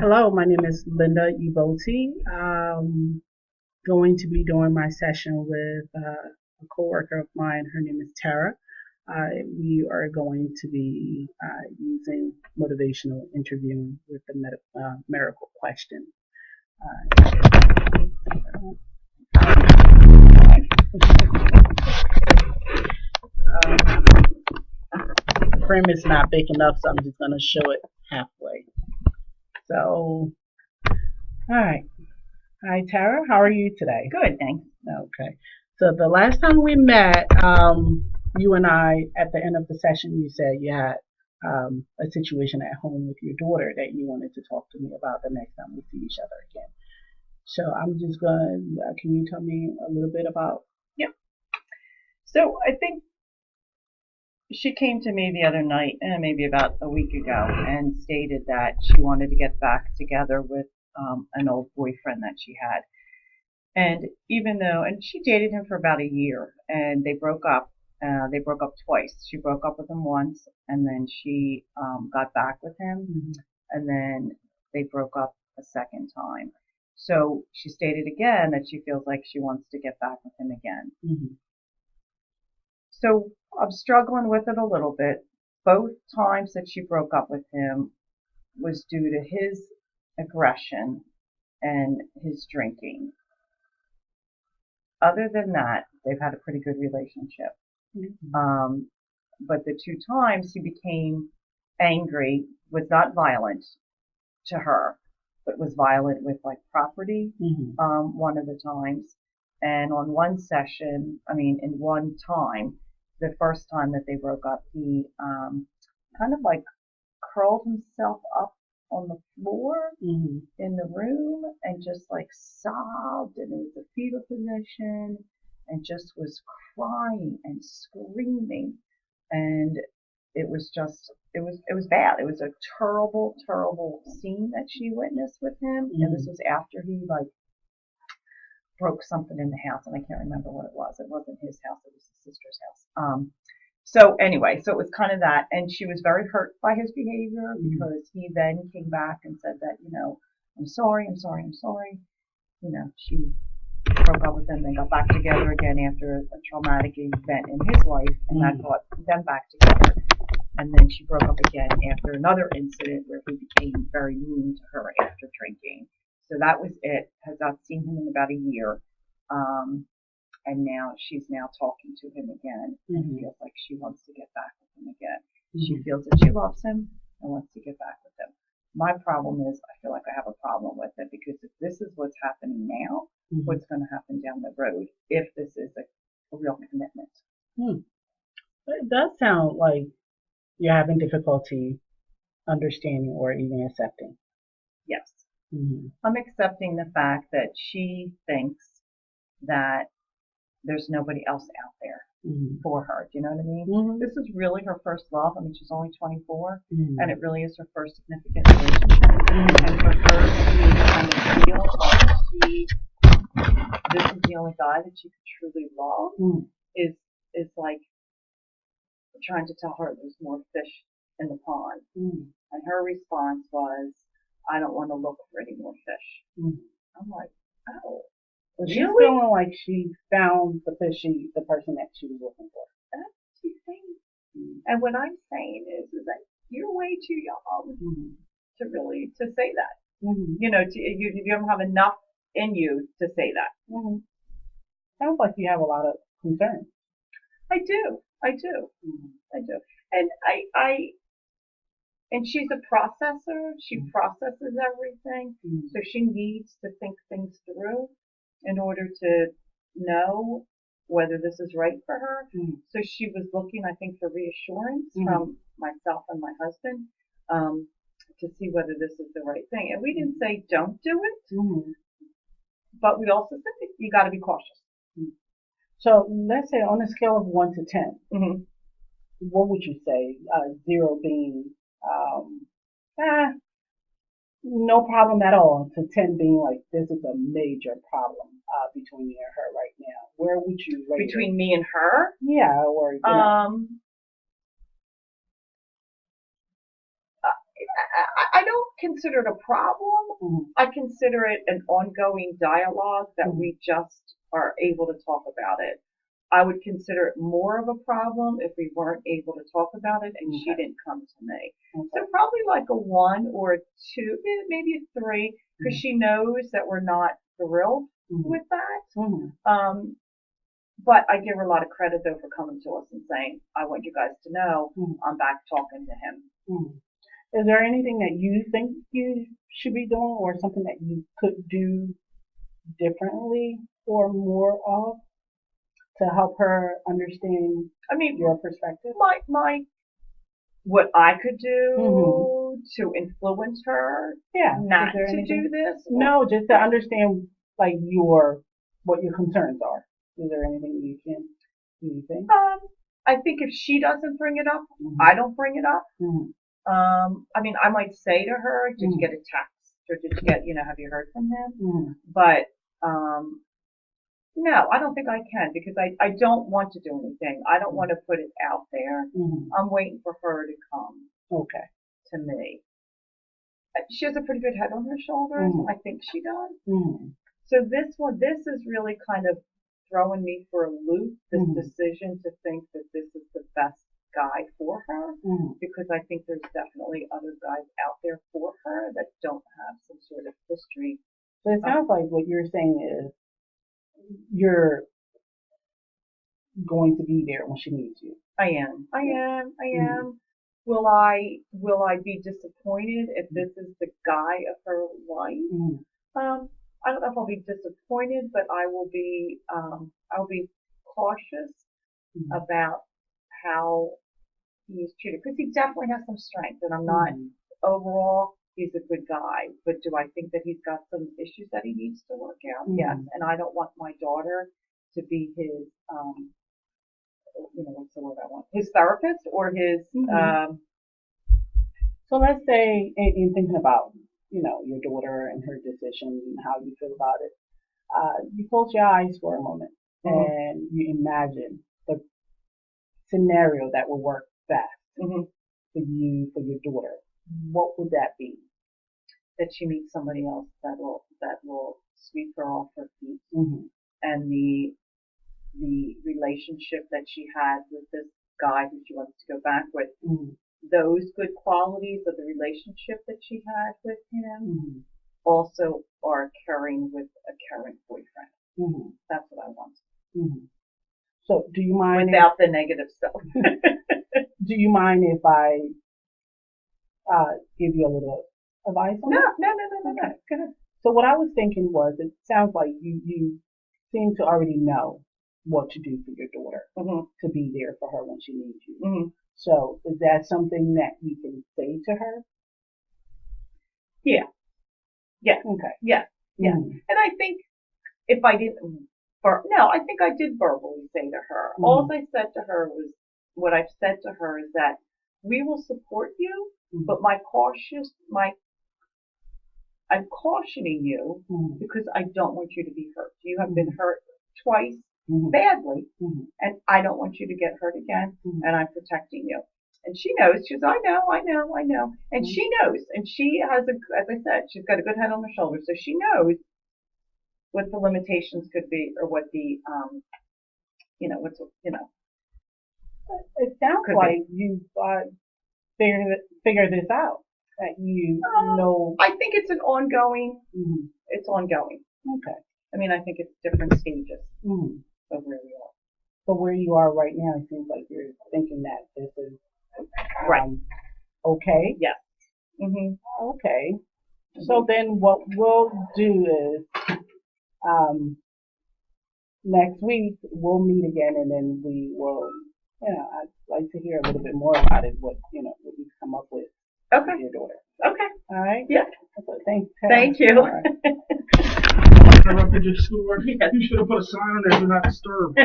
Hello, my name is Linda Uboti. Going to be doing my session with a coworker of mine. Her name is Tara. We are going to be using motivational interviewing with the miracle question. The frame is not big enough, so I'm just going to show it halfway. So, all right. Hi, Tara. How are you today? Good, thanks. Okay. So the last time we met, you and I, at the end of the session, you said you had a situation at home with your daughter that you wanted to talk to me about the next time we see each other again. So I'm just going to, can you tell me a little bit about? Yep. So I think she came to me the other night, maybe about a week ago, and stated that she wanted to get back together with an old boyfriend that she had. And and she dated him for about a year, and they broke up. They broke up twice. She broke up with him once, and then she got back with him, and then they broke up a second time. So she stated again that she feels like she wants to get back with him again. Mm-hmm. So I'm struggling with it a little bit. Both times that she broke up with him was due to his aggression and his drinking. Other than that, they've had a pretty good relationship. Mm-hmm. But the two times he became angry, was not violent to her, but was violent with like property, one of the times. And on one session, in one time, the first time that they broke up, he kind of like curled himself up on the floor in the room and just like sobbed, and it was a fetal position, and just was crying and screaming. And it was bad. It was a terrible scene that she witnessed with him. And this was after he like broke something in the house, and I can't remember what it was. It wasn't his house, it was his sister's house. So anyway, so it was kind of that, and she was very hurt by his behavior because he then came back and said that, I'm sorry. She broke up with him, they got back together again after a traumatic event in his life, and that brought them back together. And then she broke up again after another incident where he became very mean to her after drinking. So that was it. Has not seen him in about a year. And now she's talking to him again and feels like she wants to get back with him again. She feels that she loves him and wants to get back with him. My problem is I feel like I have a problem with it, because if this is what's happening now, what's going to happen down the road if this is a real commitment? It does sound like you're having difficulty understanding or even accepting. Yes. I'm accepting the fact that she thinks that there's nobody else out there for her. Do you know what I mean? This is really her first love. She's only 24, and it really is her first significant relationship. And for her to kind of feel like this is the only guy that she could truly love is like trying to tell her there's more fish in the pond. And her response was, I don't want to look for any more fish. I'm like, oh. So she's feeling like she found the person that she was looking for. That's what she's saying. And what I'm saying is that you're way too young to really to say that. You don't have enough in you to say that. Sounds like you have a lot of concerns. I do. And she's a processor. She processes everything. So she needs to think things through in order to know whether this is right for her. So she was looking, I think, for reassurance from myself and my husband to see whether this is the right thing. And we didn't say don't do it, but we also said you got to be cautious. So let's say on a scale of 1 to 10, what would you say? 0 being no problem at all, to 10 being like this is a major problem between me and her right now. Where would you rate between me and her? Yeah, or I don't consider it a problem. I consider it an ongoing dialogue that we just are able to talk about it. I would consider it more of a problem if we weren't able to talk about it and she didn't come to me. So probably like a 1 or a 2, maybe a 3, because she knows that we're not thrilled with that. But I give her a lot of credit though for coming to us and saying, I want you guys to know I'm back talking to him. Is there anything that you think you should be doing or something that you could do differently or more of to help her understand your perspective? What I could do to influence her not to do this? No, just to understand like what your concerns are. Is there anything you think? I think if she doesn't bring it up, I don't bring it up. I might say to her, did you get a text? Or did you get, have you heard from him? But, no, I don't think I can because I don't want to do anything. I don't want to put it out there. I'm waiting for her to come to me. She has a pretty good head on her shoulders. I think she does. So this is really kind of throwing me for a loop, this decision to think that this is the best guy for her, because I think there's definitely other guys out there for her that don't have some sort of history. So it sounds like what you're saying is you're going to be there when she needs you. I am. Will I be disappointed if this is the guy of her life? I don't know if I'll be disappointed, but I'll be cautious about how he's treated, because he definitely has some strength, and I'm not overall. He's a good guy, but do I think that he's got some issues that he needs to work out? Yes, and I don't want my daughter to be his, what's the word I want? His therapist or his. So let's say, in thinking about your daughter and her decision and how you feel about it, you close your eyes for a moment and you imagine the scenario that will work best for you, for your daughter. What would that be? That she meets somebody else that will sweep her off her feet, and the relationship that she had with this guy who she wants to go back with. Those good qualities of the relationship that she had with him also are carrying with a caring boyfriend. That's what I want. So do you mind without the negative stuff? Do you mind if I give you a little advice on that? No. Go ahead. So what I was thinking was, it sounds like you seem to already know what to do for your daughter to be there for her when she needs you. So is that something that you can say to her? Yeah. Okay. Yeah. And I think if I didn't, I think I did verbally say to her. All I said to her was, what I've said to her is that we will support you, but I'm cautioning you because I don't want you to be hurt. You have been hurt twice badly, and I don't want you to get hurt again, and I'm protecting you. And she knows. She goes, I know. And she knows. And she has as I said, she's got a good head on her shoulders, so she knows what the limitations could be, or what the, It sounds like you've figured this out. That you know. I think it's an ongoing. It's ongoing. Okay. I think it's different stages of where we are. So where you are right now, it seems like you're thinking that this is right. Okay. Yes. Okay. So then what we'll do is next week we'll meet again, and then we will. I'd like to hear a little bit more about it. What what you've come up with. Okay. With your daughter. Okay. All right. Yeah. Thanks. Thank you. All right. Interrupted your schoolwork. Yes. You should have put a sign on there, do not disturb.